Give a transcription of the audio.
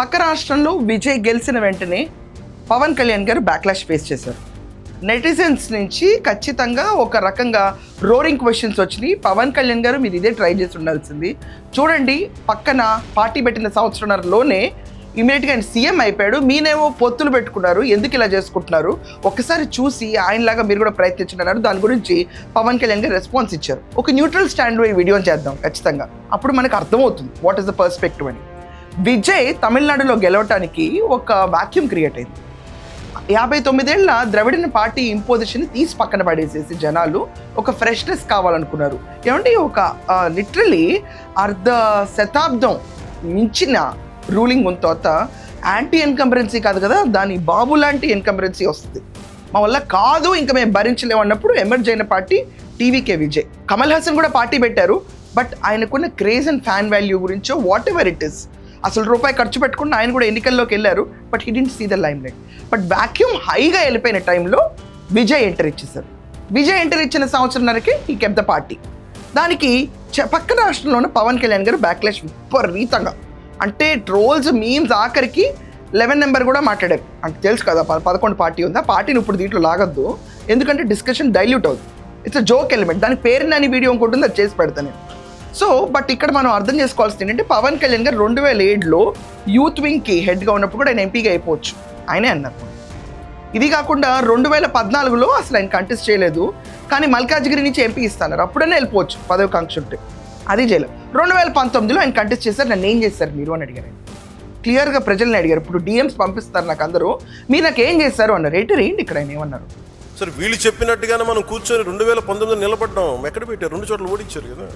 పక్క రాష్ట్రంలో విజయ్ గెలిచిన వెంటనే పవన్ కళ్యాణ్ గారు బ్యాక్లాష్ ఫేస్ చేశారు. నెటిజన్స్ నుంచి ఖచ్చితంగా ఒక రకంగా రోరింగ్ క్వశ్చన్స్ వచ్చినాయి. పవన్ కళ్యాణ్ గారు మీరు ఇదే ట్రై చేసి ఉండాల్సింది. చూడండి, పక్కన పార్టీ పెట్టిన సంవత్సరంలోనే ఇమీడియట్గా ఆయన సీఎం అయిపోయాడు. మీనేమో పొత్తులు పెట్టుకున్నారు, ఎందుకు ఇలా చేసుకుంటున్నారు, ఒక్కసారి చూసి ఆయనలాగా మీరు కూడా ప్రయత్నించున్నారు. దాని గురించి పవన్ కళ్యాణ్ గారు రెస్పాన్స్ ఇచ్చారు. ఒక న్యూట్రల్ స్టాండ్లో ఈ వీడియోని చేద్దాం ఖచ్చితంగా, అప్పుడు మనకు అర్థమవుతుంది వాట్ ఈస్ ద పర్స్పెక్టివ్ అని. విజయ్ తమిళనాడులో గెలవటానికి ఒక వాక్యూమ్ క్రియేట్ అయింది. 59 ఏళ్ల ద్రవిడిన పార్టీ ఇంపోజిషన్ తీసి పక్కన పడేసేసి జనాలు ఒక ఫ్రెష్నెస్ కావాలనుకున్నారు. ఏమంటే ఒక లిటరలీ అర్ధ శతాబ్దం మించిన రూలింగ్ ఉన్న తర్వాత యాంటీ ఎన్కంబరెన్సీ కాదు కదా, దాని బాబు లాంటి ఎన్కంబరెన్సీ వస్తుంది. మా వల్ల కాదు, ఇంకా మేము భరించలేము అన్నప్పుడు ఎమర్జ్ అయిన పార్టీ టీవీకే విజయ్. కమల్ హాసన్ కూడా పార్టీ పెట్టారు. బట్ ఆయనకున్న క్రేజ్ అండ్ ఫ్యాన్ వాల్యూ గురించో వాట్ ఎవర్ ఇట్ ఇస్, అసలు రూపాయి ఖర్చు పెట్టుకుని ఆయన కూడా ఎన్నికల్లోకి వెళ్ళారు. But he didn't see the limelight. But vacuum హైగా వెళ్ళిపోయిన టైంలో విజయ్ ఎంటర్ ఇచ్చేసారు. విజయ్ ఎంటర్ ఇచ్చిన సంవత్సరంన్నరకి ఈ కెప్ ద పార్టీ. దానికి పక్క రాష్ట్రంలోనే పవన్ కళ్యాణ్ గారు బ్యాక్లాష్ విపరీతంగా, అంటే ట్రోల్స్, మీమ్స్, ఆఖరికి 11 నెంబర్ కూడా మాట్లాడారు. అంటే తెలుసు కదా 11 పార్టీ ఉంది, ఆ పార్టీని ఇప్పుడు దీంట్లో లాగద్దు, ఎందుకంటే డిస్కషన్ డైల్యూట్ అవుతుంది. It's joke element. దానికి పేరుని అని వీడియో ఇంకొంటుంది, అది చేసి పెడతాను నేను. సో బట్ ఇక్కడ మనం అర్థం చేసుకోవాల్సింది ఏంటంటే పవన్ కళ్యాణ్ గారు 2007లో యూత్ వింగ్కి హెడ్గా ఉన్నప్పుడు కూడా ఆయన ఎంపీగా అయిపోవచ్చు, ఆయనే అన్నారు. ఇది కాకుండా 2014లో అసలు ఆయన కంటెస్ట్ చేయలేదు, కానీ మల్కాజ్గిరి నుంచి ఎంపీ ఇస్తున్నారు, అప్పుడనే వెళ్ళిపోవచ్చు పదవి కాంక్ష ఉంటే, అది చేయలేదు. 2019లో ఆయన కంటెస్ట్ చేశారు. నన్ను ఏం చేశారు మీరు అని అడిగారు. క్లియర్గా ప్రజల్ని అడిగారు. ఇప్పుడు డిఎమ్స్ పంపిస్తారు నాకు అందరూ, మీరు నాకు ఏం చేశారు అన్నారు. ఏంటి ఇక్కడ ఆయన ఏమన్నారు? సరే, వీళ్ళు చెప్పినట్టుగానే మనం కూర్చొని 2019లో నిలబడ్డాం, ఎక్కడ పెట్టారు, 2 చోట్ల ఓడించారు కదా.